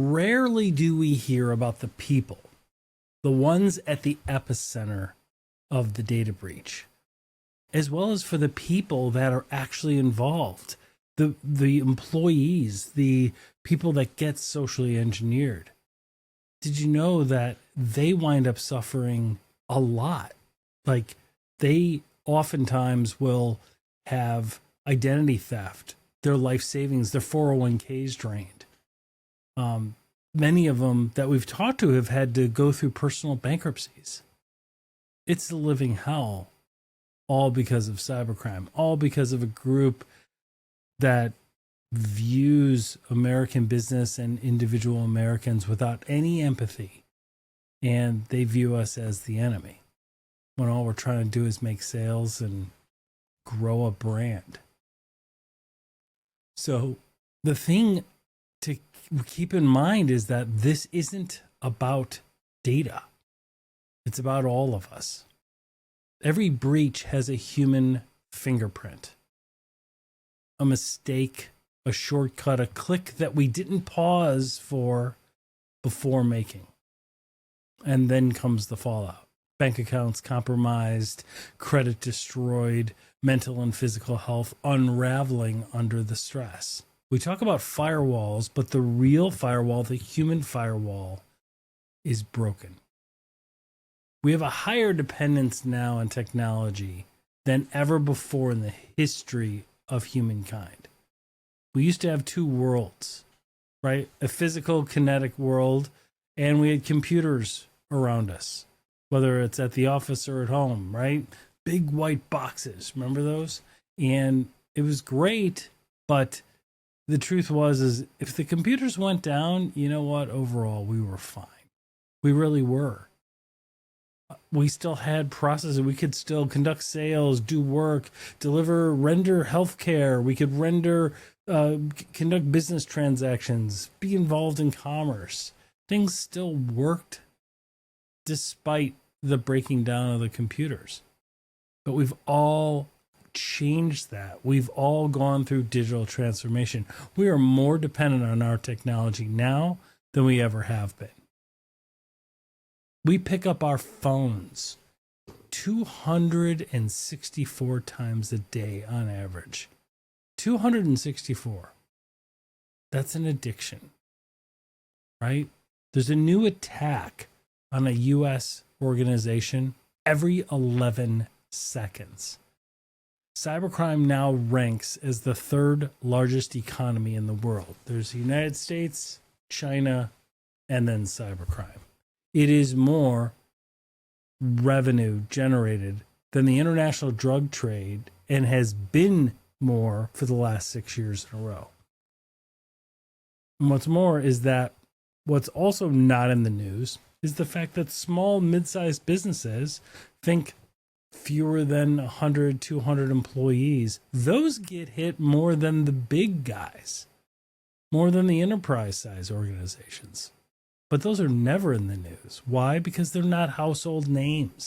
Rarely do we hear about the people, the ones at the epicenter of the data breach, as well as for the people that are actually involved, the employees, the people that get socially engineered. Did you know that they wind up suffering a lot? Like, they oftentimes will have identity theft, their life savings, their 401ks drained. Many of them that we've talked to have had to go through personal bankruptcies. It's the living hell, all because of cybercrime, all because of a group that views American business and individual Americans without any empathy. And they view us as the enemy, when all we're trying to do is make sales and grow a brand. So the thing to keep in mind is that this isn't about data. It's about all of us. Every breach has a human fingerprint, a mistake, a shortcut, a click that we didn't pause for before making. And then comes the fallout. Bank accounts compromised, credit destroyed, mental and physical health unraveling under the stress. We talk about firewalls, but the real firewall, the human firewall, is broken. We have a higher dependence now on technology than ever before in the history of humankind. We used to have two worlds, right? A physical, kinetic world, and we had computers around us, whether it's at the office or at home, right? Big white boxes, remember those? And it was great, but the truth is if the computers went down, you know what? Overall, we were fine. We really were. We still had processes. We could still conduct sales, do work, render healthcare. We could conduct business transactions, be involved in commerce. Things still worked despite the breaking down of the computers. But we've all changed that. We've all gone through digital transformation. We are more dependent on our technology now than we ever have been. We pick up our phones 264 times a day on average. 264. That's an addiction, right? There's a new attack on a U.S. organization every 11 seconds. Cybercrime now ranks as the third largest economy in the world. There's the United States, China, and then cybercrime. It is more revenue generated than the international drug trade and has been more for the last 6 years in a row. And what's more is that what's also not in the news is the fact that small, mid-sized businesses, think fewer than 100, 200 employees, those get hit more than the big guys, more than the enterprise size organizations. But those are never in the news. Why? Because they're not household names.